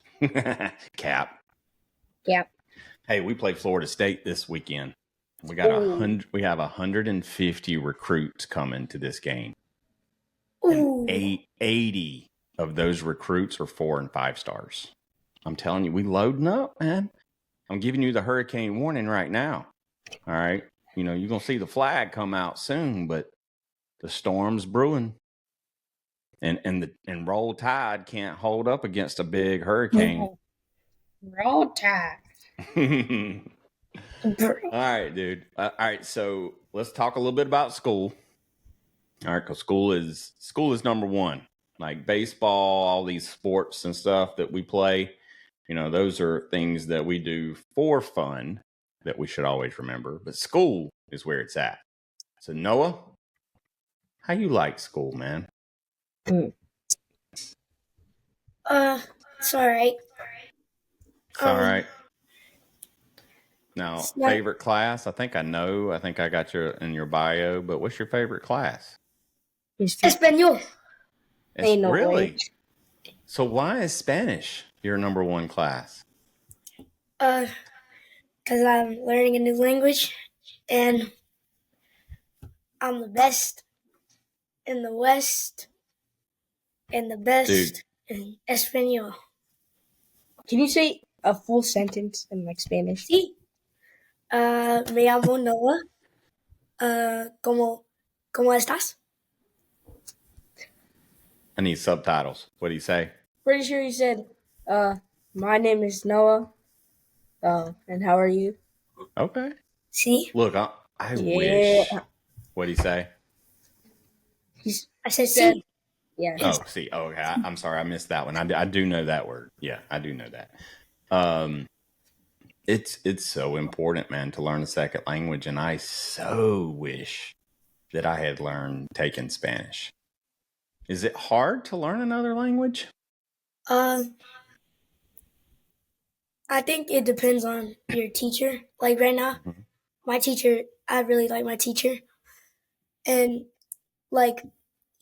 Speaker 2: Cap.
Speaker 1: Yep.
Speaker 2: Hey, we played Florida State this weekend. We got 100. We have 150 recruits coming to this game. And 80 of those recruits are 4 and 5 stars. I'm telling you, we loading up, man. I'm giving you the hurricane warning right now. All right, you're gonna see the flag come out soon, but the storm's brewing, and Roll Tide can't hold up against a big hurricane.
Speaker 1: Roll Tide.
Speaker 2: All right, dude. All right, so let's talk a little bit about school. All right, because school is number one. Like baseball, all these sports and stuff that we play, those are things that we do for fun that we should always remember. But school is where it's at. So Noah, how you like school, man?
Speaker 3: It's all right.
Speaker 2: It's all right. Now, favorite class? I think I know. I think I got in your bio, but what's your favorite class?
Speaker 3: Espanol.
Speaker 2: Really? So why is Spanish your number one class?
Speaker 3: Because I'm learning a new language, and I'm the best in the West, and the best in Espanol.
Speaker 1: Can you say a full sentence in like Spanish?
Speaker 3: Sí. Me llamo Noah. ¿Cómo estás?
Speaker 2: I need subtitles. What do you say?
Speaker 1: Pretty sure you said, my name is Noah. And how are you?
Speaker 2: Okay.
Speaker 3: See?
Speaker 2: Look, I wish. What do you say?
Speaker 3: I said see.
Speaker 1: Yeah.
Speaker 2: Oh, see. Oh, okay. I'm sorry. I missed that one. I do know that word. Yeah, I do know that. It's so important, man, to learn a second language. And I so wish that I had taken Spanish. Is it hard to learn another language?
Speaker 3: I think it depends on your teacher. Like right now, my teacher, I really like my teacher. And like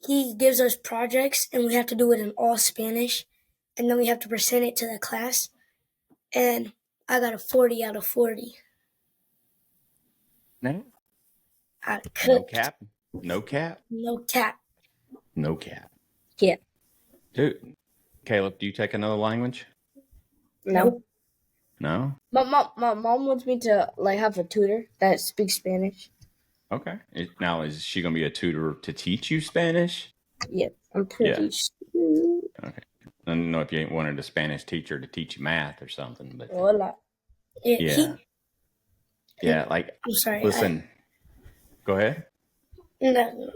Speaker 3: he gives us projects and we have to do it in all Spanish. And then we have to present it to the class. And I got a 40 out of 40.
Speaker 2: No.
Speaker 3: I cook.
Speaker 2: No cap? No cap?
Speaker 3: No cap.
Speaker 2: No cap.
Speaker 1: Yeah.
Speaker 2: Dude, Caleb, do you take another language?
Speaker 1: No.
Speaker 2: No?
Speaker 1: My mom wants me to like have a tutor that speaks Spanish.
Speaker 2: Okay. Now, is she going to be a tutor to teach you Spanish?
Speaker 1: Yeah, I'm pretty sure.
Speaker 2: Okay. I don't know if you wanted a Spanish teacher to teach you math or something, but
Speaker 1: Hola.
Speaker 2: yeah. Like,
Speaker 3: I'm sorry.
Speaker 2: Listen, go ahead.
Speaker 3: No.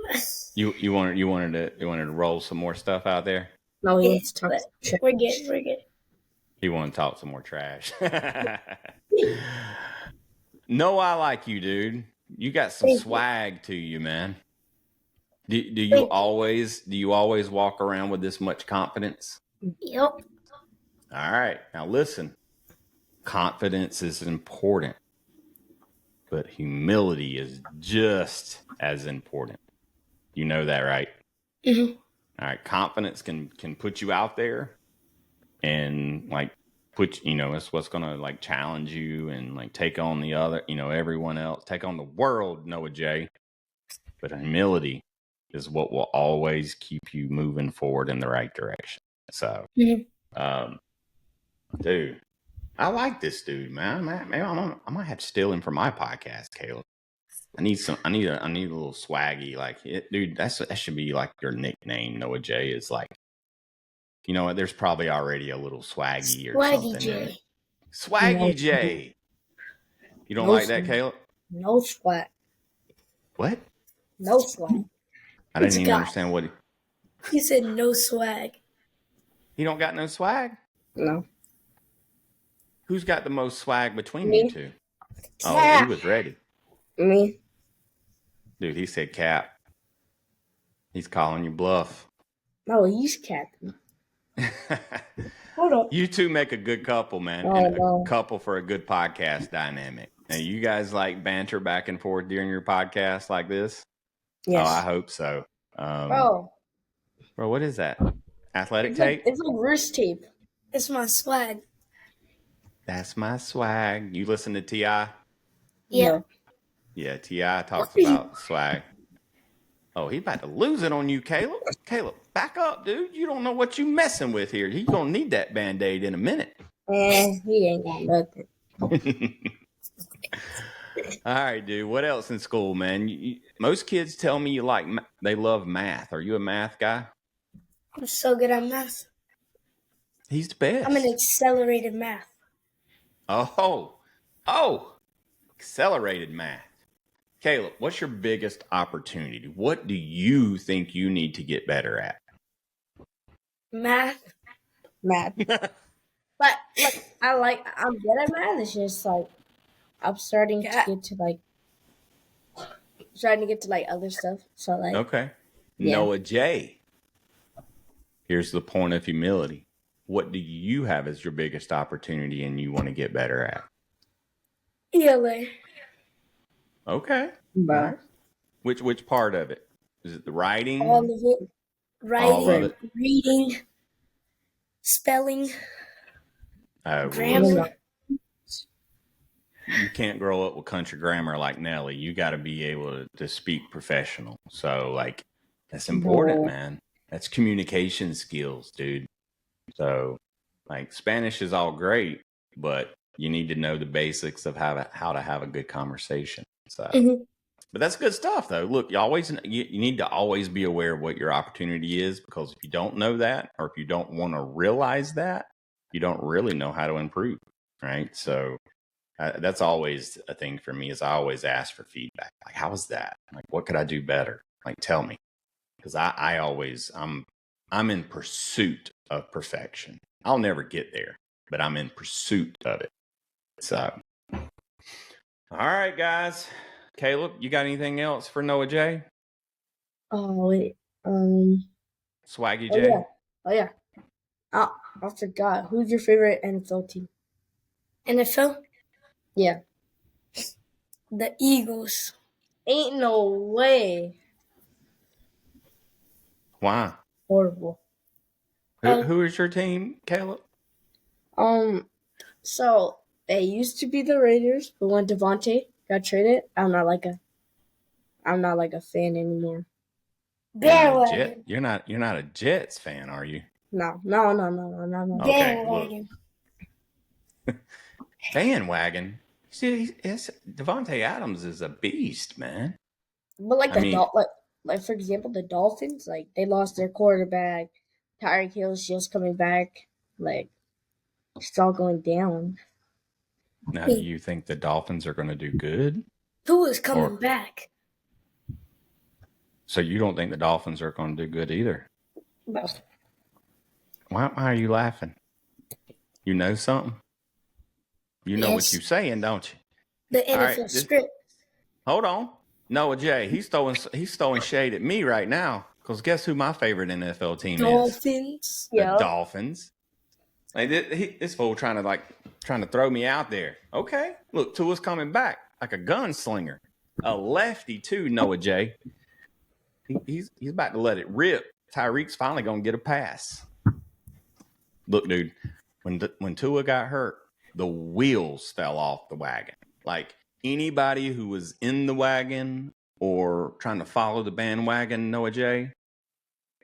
Speaker 2: You wanted to roll some more stuff out there?
Speaker 1: No, he wants to talk.
Speaker 3: We're good.
Speaker 2: He wanted to talk some more trash. No, I like you, dude. You got some swag to you, man. Do you always walk around with this much confidence?
Speaker 3: Yep.
Speaker 2: All right. Now listen. Confidence is important, but humility is just as important. You know that, right?
Speaker 3: Mm-hmm.
Speaker 2: All right. Confidence can put you out there and like it's what's gonna like challenge you and like take on the other, everyone else, take on the world, Noah J. But humility is what will always keep you moving forward in the right direction. So, dude, I like this dude, man. I might have to steal him for my podcast, Caleb. I need a little swaggy, like dude. That should be like your nickname. Noah J is like, you know what? There's probably already a little swaggy or something.
Speaker 3: J.
Speaker 2: Swaggy J. You don't like that, Caleb?
Speaker 1: No swag.
Speaker 2: What?
Speaker 1: No swag.
Speaker 2: I didn't even understand what
Speaker 3: he said. No swag.
Speaker 2: He don't got no swag?
Speaker 1: No.
Speaker 2: Who's got the most swag between you two?
Speaker 1: Cap.
Speaker 2: Oh, he was ready.
Speaker 1: Me.
Speaker 2: Dude, he said cap. He's calling you bluff.
Speaker 1: No, he's capping. Hold on.
Speaker 2: You two make a good couple, man. And a couple for a good podcast dynamic. Now, you guys like banter back and forth during your podcast like this?
Speaker 1: Yes.
Speaker 2: Oh, I hope so.
Speaker 1: Bro,
Speaker 2: what is that? Athletic tape?
Speaker 1: It's like wrist tape.
Speaker 3: It's my swag.
Speaker 2: That's my swag. You listen to T.I.?
Speaker 3: Yeah.
Speaker 2: Yeah, T.I. talks about swag. Oh, he about to lose it on you, Caleb. Caleb, back up, dude. You don't know what you messing with here. He's going to need that Band-Aid in a minute.
Speaker 1: He ain't got nothing.
Speaker 2: All right, dude. What else in school, man? Most kids tell me they love math. Are you a math guy?
Speaker 3: I'm so good at math.
Speaker 2: He's the best.
Speaker 3: I'm an accelerated math.
Speaker 2: Oh, accelerated math. Caleb, what's your biggest opportunity? What do you think you need to get better at?
Speaker 3: Math.
Speaker 1: But I'm good at math. It's just like I'm starting to get to like other stuff. So like
Speaker 2: okay. Yeah. Noah J. Here's the point of humility. What do you have as your biggest opportunity and you want to get better at?
Speaker 3: ELA.
Speaker 2: Okay. Right. Which part of it? Is it the writing?
Speaker 3: All of it. Writing, reading, spelling, grammar.
Speaker 2: You can't grow up with country grammar like Nelly. You got to be able to speak professional. So, like, that's important, man. That's communication skills, dude. So, like, Spanish is all great, but you need to know the basics of how to have a good conversation. So, but that's good stuff, though. Look, you need to always be aware of what your opportunity is, because if you don't know that, or if you don't want to realize that, you don't really know how to improve, right? So that's always a thing for me. Is I always ask for feedback. Like, how was that? Like, what could I do better? Like, tell me, because I'm in pursuit of perfection. I'll never get there, but I'm in pursuit of it. So, all right, guys. Caleb, you got anything else for Noah J?
Speaker 1: Oh wait,
Speaker 2: Swaggy J.
Speaker 1: Oh yeah. I forgot. Who's your favorite NFL team?
Speaker 3: NFL?
Speaker 1: Yeah.
Speaker 3: The Eagles.
Speaker 1: Ain't no way.
Speaker 2: Why?
Speaker 1: Horrible.
Speaker 2: Who is your team, Caleb?
Speaker 1: So it used to be the Raiders, but when Devontae got traded, I'm not like a I'm not like a fan anymore.
Speaker 3: Bandwagon.
Speaker 2: You're not a Jets fan, are you?
Speaker 1: No.
Speaker 2: Okay, bandwagon. Look. Bandwagon. See, Devontae Adams is a beast, man.
Speaker 1: But like for example, the Dolphins, like they lost their quarterback. Tyreek Hill's just coming back. Like it's all going down.
Speaker 2: Now, do you think the Dolphins are going to do good?
Speaker 3: Who is coming back?
Speaker 2: So you don't think the Dolphins are going to do good either?
Speaker 1: No.
Speaker 2: Why are you laughing? You know something? You know what you're saying, don't you?
Speaker 3: The NFL script.
Speaker 2: Hold on. Noah J, he's throwing shade at me right now. Because guess who my favorite NFL team is?
Speaker 3: Dolphins.
Speaker 2: The Dolphins. Like this fool trying to throw me out there. Okay. Look, Tua's coming back like a gunslinger. A lefty too, Noah J. He's about to let it rip. Tyreek's finally gonna get a pass. Look, dude, when Tua got hurt, the wheels fell off the wagon. Like anybody who was in the wagon or trying to follow the bandwagon, Noah J,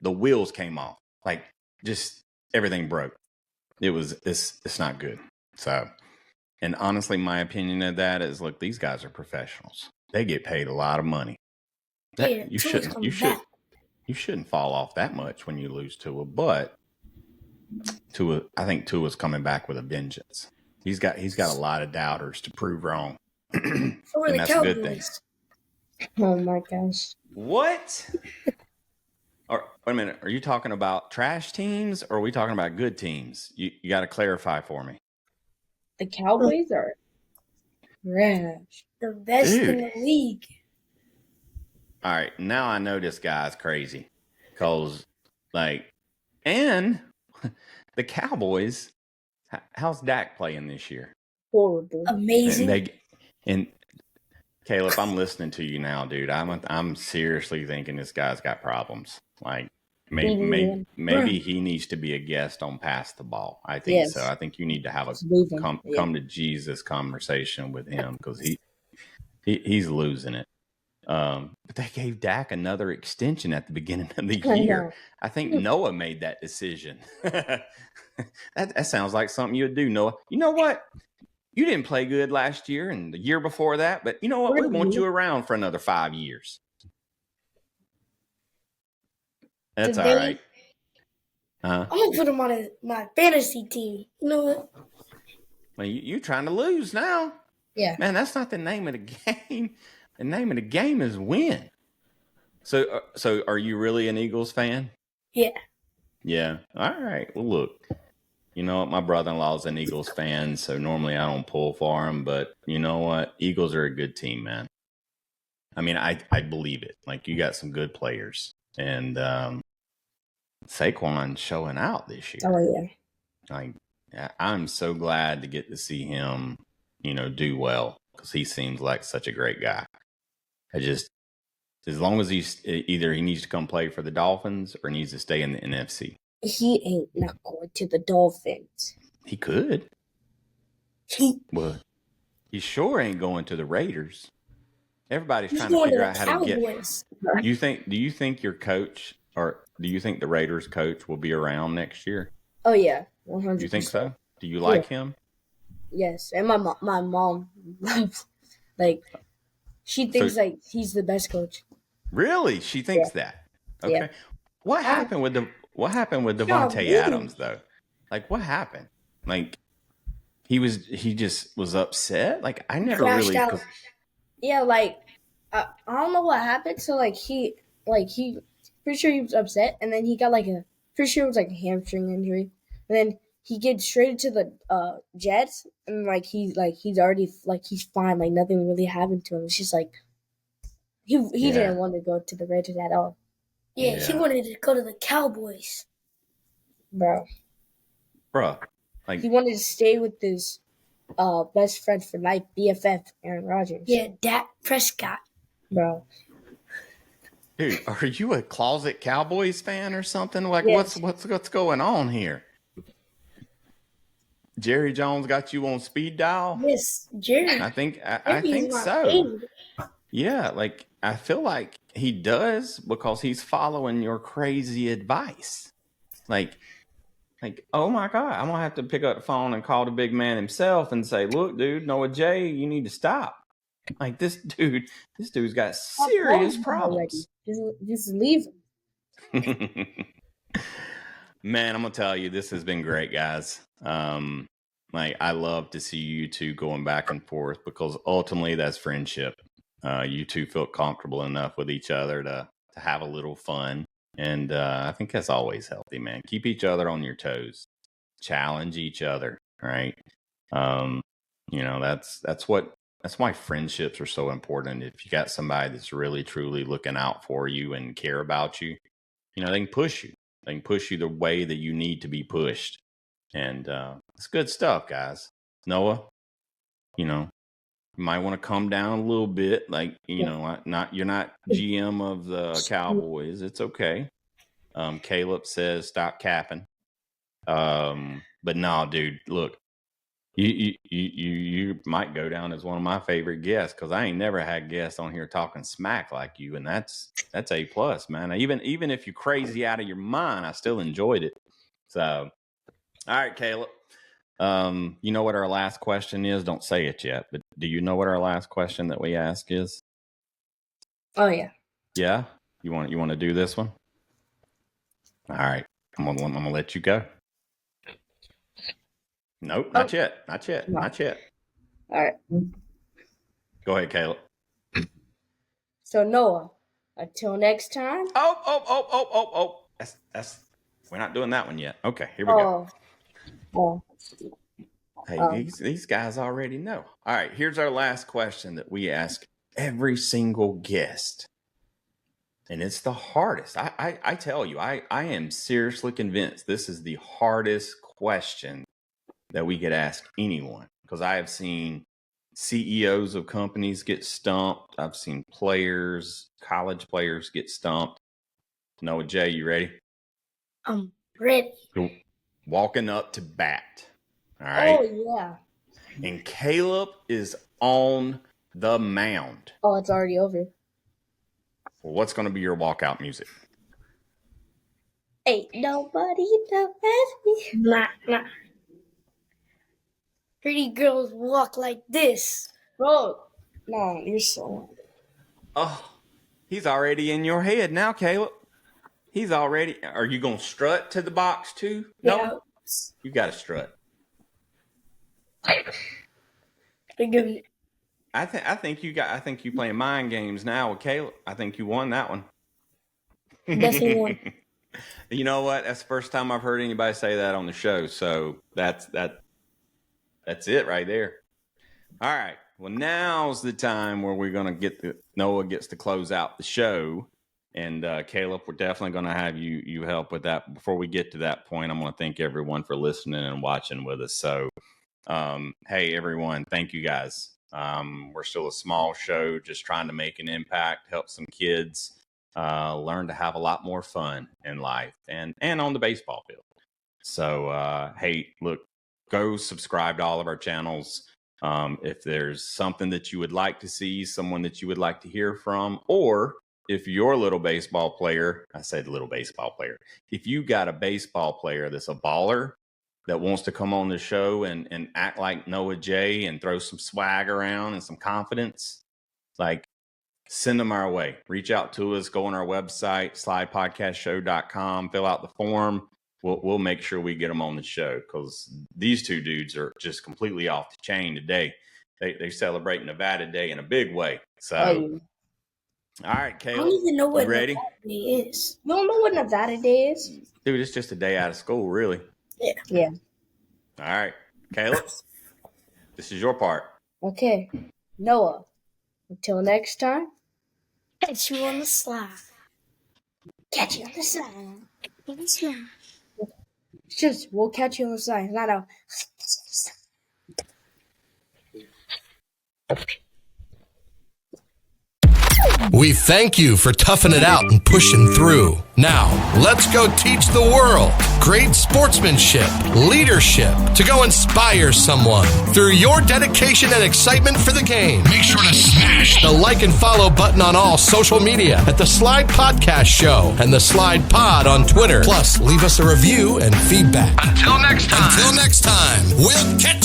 Speaker 2: the wheels came off. Like just everything broke. It's not good. So, and honestly, my opinion of that is, look, these guys are professionals. They get paid a lot of money. You shouldn't fall off that much when you lose Tua, but I think Tua's coming back with a vengeance. He's got a lot of doubters to prove wrong. And that's a good thing.
Speaker 1: Oh my gosh.
Speaker 2: What? Wait a minute. Are you talking about trash teams or are we talking about good teams? You got to clarify for me.
Speaker 1: The Cowboys are trash.
Speaker 3: The best in the league.
Speaker 2: All right. Now I know this guy's crazy. Because, and the Cowboys, how's Dak playing this year?
Speaker 1: Horrible.
Speaker 3: Amazing.
Speaker 2: And Caleb, I'm listening to you now, dude. I'm seriously thinking this guy's got problems. Like maybe he needs to be a guest on Pass the Ball. I think so. I think you need to have a come to Jesus conversation with him because he's losing it. But they gave Dak another extension at the beginning of the year. I think Noah made that decision. That sounds like something you would do, Noah. You know what? You didn't play good last year and the year before that, but you know what? We want you around for another 5 years. That's all right.
Speaker 3: I'm going to put him on my fantasy team. You know what?
Speaker 2: Well, you're trying to lose now.
Speaker 1: Yeah.
Speaker 2: Man, that's not the name of the game. The name of the game is win. So are you really an Eagles fan?
Speaker 3: Yeah.
Speaker 2: Yeah. All right. Well, look. You know what? My brother-in-law's an Eagles fan, so normally I don't pull for him. But you know what? Eagles are a good team, man. I mean, I believe it. Like, you got some good players. And Saquon's showing out this year.
Speaker 1: Oh,
Speaker 2: yeah. I'm so glad to get to see him, do well because he seems like such a great guy. As long as he needs to come play for the Dolphins or needs to stay in the NFC.
Speaker 1: He ain't not going to the Dolphins.
Speaker 2: He could. Well, he sure ain't going to the Raiders. Everybody's trying to figure out how to get. Do you think your coach or do you think the Raiders coach will be around next year?
Speaker 1: Oh yeah, 100%.
Speaker 2: Do you think so? Do you like him?
Speaker 1: Yes, and my mom, like, she thinks he's the best coach.
Speaker 2: Really? She thinks that? Okay. Yeah. What happened with Devontae Adams though? Like, what happened? Like, he just was upset. Like, I never really.
Speaker 1: Yeah, like I don't know what happened. So he pretty sure he was upset, and then he got pretty sure it was a hamstring injury, and then he gets traded to the Jets, and he's already he's fine. Like nothing really happened to him. It's just he didn't want to go to the Raiders at all.
Speaker 3: Yeah, he wanted to go to the Cowboys.
Speaker 1: Bro.
Speaker 2: Like
Speaker 1: he wanted to stay with his best friend for life, BFF, Aaron Rodgers.
Speaker 3: Yeah, Dak Prescott.
Speaker 1: Bro.
Speaker 2: Dude, are you a closet Cowboys fan or something? Like, yes. What's going on here? Jerry Jones got you on speed dial?
Speaker 3: Yes, Jerry.
Speaker 2: I think so. Yeah, I feel like he does because he's following your crazy advice. Like, oh my God, I'm gonna have to pick up the phone and call the big man himself and say, look, dude, Noah J, you need to stop. Like this dude's got serious problems.
Speaker 1: Just leave
Speaker 2: him. Man, I'm gonna tell you, this has been great, guys. Like I love to see you two going back and forth because ultimately that's friendship. You two feel comfortable enough with each other to have a little fun. And I think that's always healthy, man. Keep each other on your toes. Challenge each other, right? That's why friendships are so important. If you got somebody that's really truly looking out for you and care about you, they can push you. They can push you the way that you need to be pushed. And it's good stuff, guys. Noah, you might want to come down a little bit. Like, you're not GM of the Cowboys. It's okay. Caleb says stop capping. But no, dude, look, you might go down as one of my favorite guests because I ain't never had guests on here talking smack like you, and that's A+, man. Even if you're crazy out of your mind, I still enjoyed it. So, all right, Caleb. You know what our last question is? Don't say it yet, but do you know what our last question that we ask is?
Speaker 1: Oh yeah.
Speaker 2: Yeah? You want to do this one? All right. I'm gonna let you go. Nope, not yet. Not yet. No. Not yet.
Speaker 1: All right.
Speaker 2: Go ahead, Caleb.
Speaker 1: So Noah, until next time.
Speaker 2: Oh. That's we're not doing that one yet. Okay, here we go.
Speaker 1: Oh.
Speaker 2: Hey, these guys already know. All right, here's our last question that we ask every single guest. And it's the hardest. I tell you, I am seriously convinced this is the hardest question that we could ask anyone, because I have seen CEOs of companies get stumped. I've seen players, college players get stumped. Noah J, you ready?
Speaker 3: I'm ready.
Speaker 2: You're walking up to bat. All right.
Speaker 1: Oh yeah.
Speaker 2: And Caleb is on the mound.
Speaker 1: Oh, it's already over.
Speaker 2: Well, what's going to be your walkout music?
Speaker 1: Ain't nobody know me.
Speaker 3: Nah. Pretty girls walk like this.
Speaker 1: Bro, no, you're so.
Speaker 2: Oh, he's already in your head now, Caleb. He's already. Are you going to strut to the box too?
Speaker 3: Yeah.
Speaker 2: No, you got to strut. I think you playing mind games now with Caleb. I think you won that one.
Speaker 3: Definitely won.
Speaker 2: You know what? That's the first time I've heard anybody say that on the show. So that's it right there. All right. Well, now's the time where we're going to Noah gets to close out the show. And Caleb, we're definitely going to have you help with that. Before we get to that point, I'm going to thank everyone for listening and watching with us. So, hey, everyone, thank you guys. We're still a small show, just trying to make an impact, help some kids learn to have a lot more fun in life and on the baseball field. So, hey, look, go subscribe to all of our channels. If there's something that you would like to see, someone that you would like to hear from, or if you're a little baseball player, I said little baseball player, if you got a baseball player that's a baller that wants to come on the show and act like Noah J and throw some swag around and some confidence, like, send them our way. Reach out to us, go on our website, slidepodcastshow.com, fill out the form. We'll make sure we get them on the show, because these two dudes are just completely off the chain today. They celebrate Nevada Day in a big way. So, all right, Caleb.
Speaker 3: I don't even know what
Speaker 2: ready?
Speaker 3: Nevada Day is.
Speaker 1: You don't know what Nevada Day is?
Speaker 2: Dude, it's just a day out of school, really.
Speaker 1: Yeah.
Speaker 2: All right, Caleb, this is your part.
Speaker 1: Okay. Noah, until next time.
Speaker 3: Catch you on the slide.
Speaker 1: Catch you on the slide. Just, we'll catch you on the slide. Not out.
Speaker 4: We thank you for toughing it out and pushing through. Now, let's go teach the world great sportsmanship, leadership, to go inspire someone through your dedication and excitement for the game. Make sure to smash the like and follow button on all social media at the S.L.I.D.E Podcast Show and the S.L.I.D.E Pod on Twitter. Plus, leave us a review and feedback. Until next time, we'll catch